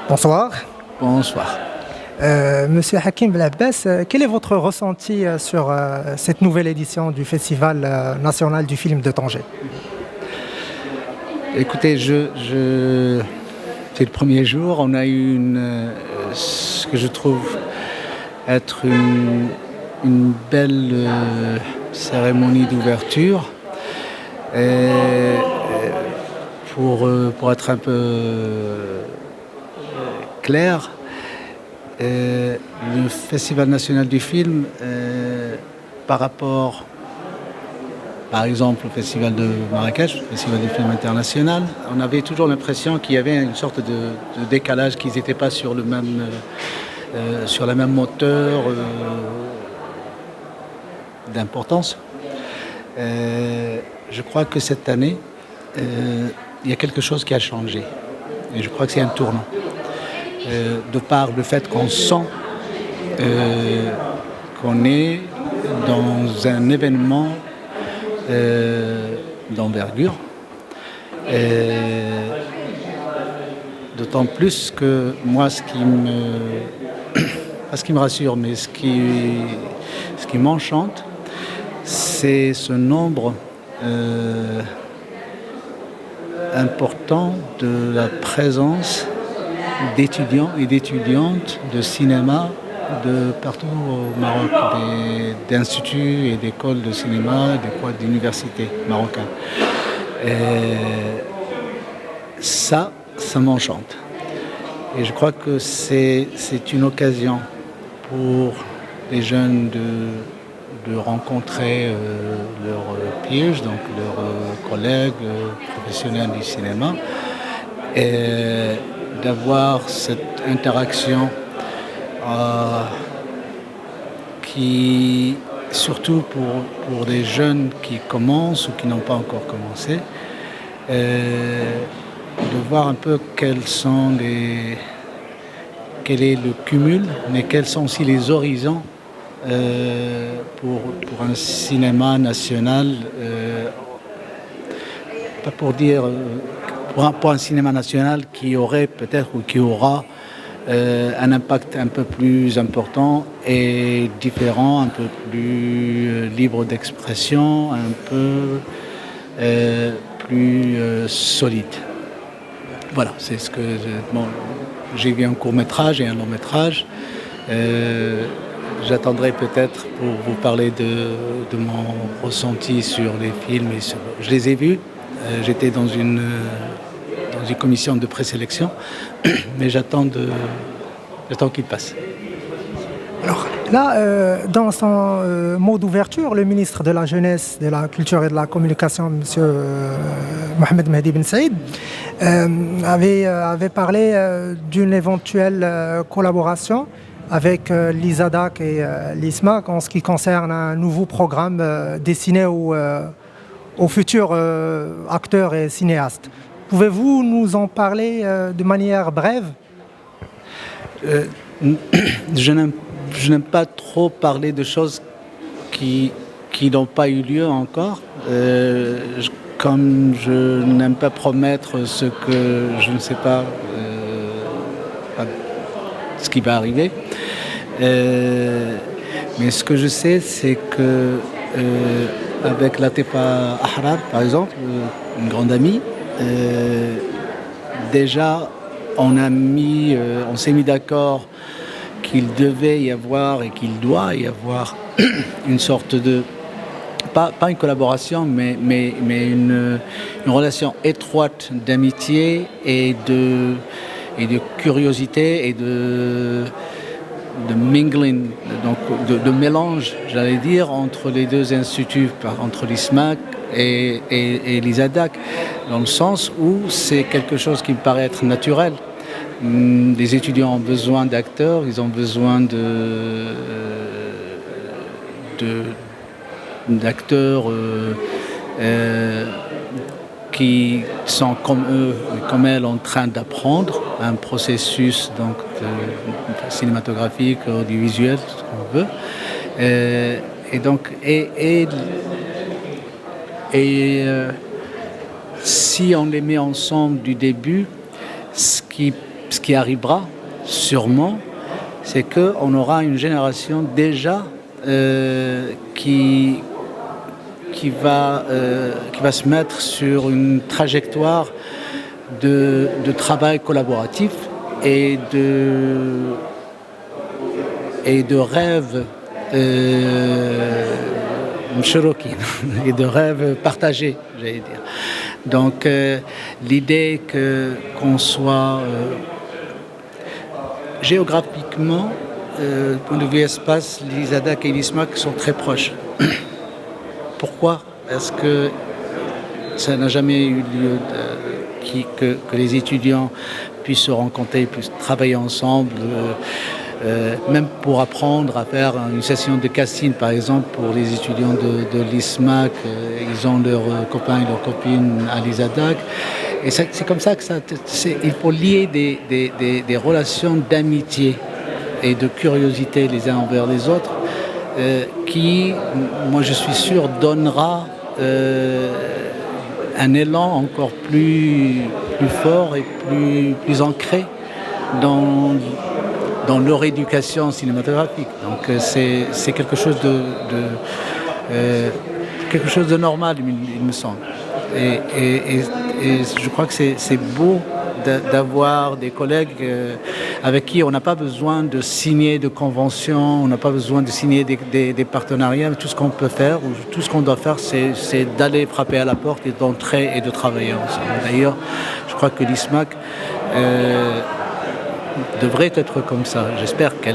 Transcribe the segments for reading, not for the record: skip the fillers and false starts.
Bonsoir. Bonsoir. Monsieur Hakim Belabès, quel est votre ressenti sur cette nouvelle édition du Festival national du film de Tanger? Écoutez, c'est le premier jour. On a eu ce que je trouve être une belle cérémonie d'ouverture. Pour être un peu clair, le Festival national du film, par rapport, par exemple, au Festival de Marrakech, le Festival du film international, on avait toujours l'impression qu'il y avait une sorte de décalage, qu'ils n'étaient pas sur sur la même hauteur d'importance. Je crois que cette année, il y a quelque chose qui a changé. Et je crois que c'est un tournant. De par le fait qu'on sent qu'on est dans un événement d'envergure. D'autant plus que moi, pas ce qui me rassure, mais ce qui m'enchante, c'est ce nombre important de la présence d'étudiants et d'étudiantes de cinéma de partout au Maroc, d'instituts et d'écoles de cinéma, d'universités marocaines. Ça m'enchante. Et je crois que c'est une occasion pour les jeunes de rencontrer leurs peers, donc leurs collègues professionnels du cinéma, et d'avoir cette interaction qui, surtout pour des jeunes qui commencent ou qui n'ont pas encore commencé, de voir un peu quel est le cumul, mais quels sont aussi les horizons pour un cinéma national, pas pour dire, pour un cinéma national qui aurait peut-être ou qui aura un impact un peu plus important et différent, un peu plus libre d'expression, un peu plus solide. Voilà, c'est ce que j'ai vu un court-métrage et un long-métrage. J'attendrai peut-être pour vous parler de mon ressenti sur les films. Je les ai vus. J'étais dans une commission de présélection, mais j'attends qu'il passe. Alors là, dans son mot d'ouverture, le ministre de la Jeunesse, de la Culture et de la Communication, M. Mohamed Mehdi Ben Saïd, avait parlé d'une éventuelle collaboration avec l'ISADAC et l'ISMAC en ce qui concerne un nouveau programme destiné aux futurs acteurs et cinéastes. Pouvez-vous nous en parler de manière brève? Je n'aime pas trop parler de choses qui n'ont pas eu lieu encore. Comme je n'aime pas promettre ce que je ne sais pas ce qui va arriver. Mais ce que je sais, c'est que avec Latifa Ahrar, par exemple, une grande amie, déjà on s'est mis d'accord qu'il devait y avoir et qu'il doit y avoir une sorte de, pas une collaboration, mais une relation étroite d'amitié et de curiosité et de mingling, donc de mélange, j'allais dire, entre les deux instituts, entre l'ISMAC et l'ISADAC, dans le sens où c'est quelque chose qui me paraît être naturel. Les étudiants ont besoin d'acteurs, ils ont besoin d'acteurs qui sont comme eux et comme elles en train d'apprendre un processus donc cinématographique, audiovisuel, ce qu'on veut. Si on les met ensemble du début, ce qui ce qui arrivera sûrement, c'est qu'on aura une génération déjà qui va se mettre sur une trajectoire de travail collaboratif et de rêves et de rêves partagés, j'allais dire. Donc l'idée qu'on soit géographiquement, du point de vue espace, l'ISADAC et l'ISMAC sont très proches. Pourquoi? Parce que ça n'a jamais eu lieu que les étudiants puissent se rencontrer, puissent travailler ensemble, même pour apprendre à faire une session de casting, par exemple, pour les étudiants de l'ISMAC, ils ont leurs copains et leurs copines à l'ISADAC. Et c'est comme ça que il faut lier des relations d'amitié et de curiosité les uns envers les autres, qui, moi je suis sûr, donnera un élan encore plus fort et plus ancré dans leur éducation cinématographique. Donc c'est quelque chose de normal, il me semble. Et je crois que c'est beau d'avoir des collègues avec qui on n'a pas besoin de signer de conventions, on n'a pas besoin de signer des partenariats. Tout ce qu'on peut faire, ou tout ce qu'on doit faire, c'est d'aller frapper à la porte et d'entrer et de travailler ensemble. D'ailleurs, je crois que l'ISMAC devrait être comme ça. J'espère que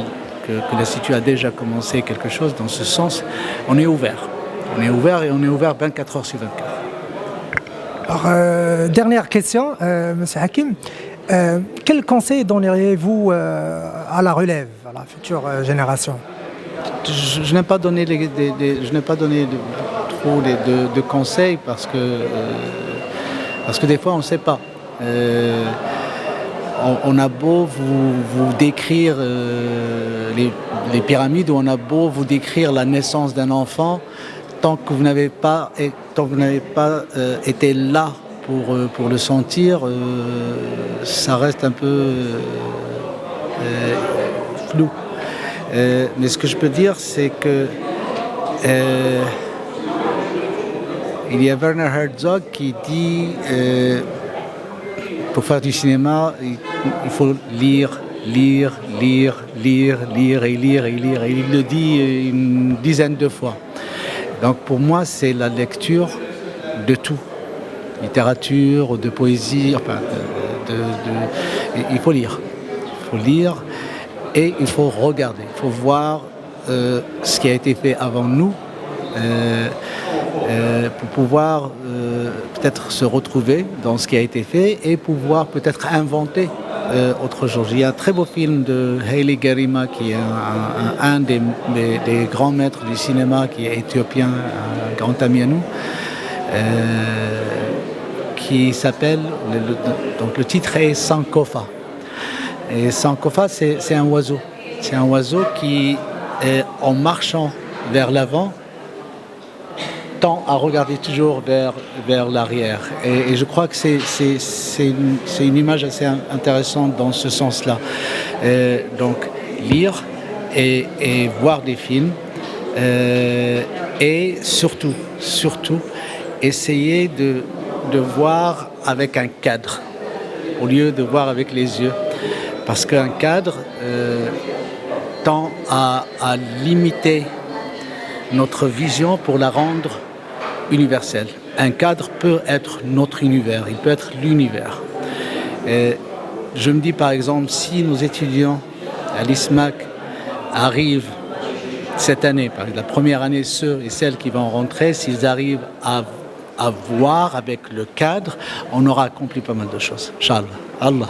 l'Institut a déjà commencé quelque chose dans ce sens. On est ouvert. On est ouvert et on est ouvert 24 heures sur 24. Alors, dernière question, M. Hakim. Quel conseil donneriez-vous à la relève, à la future génération? Je n'ai pas donné trop de conseils parce que des fois on ne sait pas. On a beau vous décrire les pyramides, ou on a beau vous décrire la naissance d'un enfant, tant que vous n'avez pas été là pour le sentir, ça reste un peu flou. Mais ce que je peux dire, c'est que il y a Werner Herzog qui dit pour faire du cinéma, il faut lire. Et il le dit une dizaine de fois. Donc pour moi, c'est la lecture de tout. Littérature, de poésie, enfin, il faut lire. Il faut lire et il faut regarder. Il faut voir ce qui a été fait avant nous pour pouvoir peut-être se retrouver dans ce qui a été fait et pouvoir peut-être inventer autre chose. Il y a un très beau film de Haile Gerima qui est un des grands maîtres du cinéma, qui est éthiopien, un grand ami à nous, qui s'appelle, donc le titre est Sankofa. Et Sankofa, c'est un oiseau. C'est un oiseau qui, en marchant vers l'avant, tend à regarder toujours vers l'arrière. Et je crois que c'est une image assez intéressante dans ce sens-là. Donc, lire et voir des films, et surtout, essayer de voir avec un cadre, au lieu de voir avec les yeux. Parce qu'un cadre tend à limiter notre vision pour la rendre universelle. Un cadre peut être notre univers, il peut être l'univers. Je me dis par exemple, si nos étudiants à l'ISMAC arrivent cette année, par exemple, la première année, ceux et celles qui vont rentrer, s'ils arrivent à voir avec le cadre, on aura accompli pas mal de choses. Inch'Allah. Allah.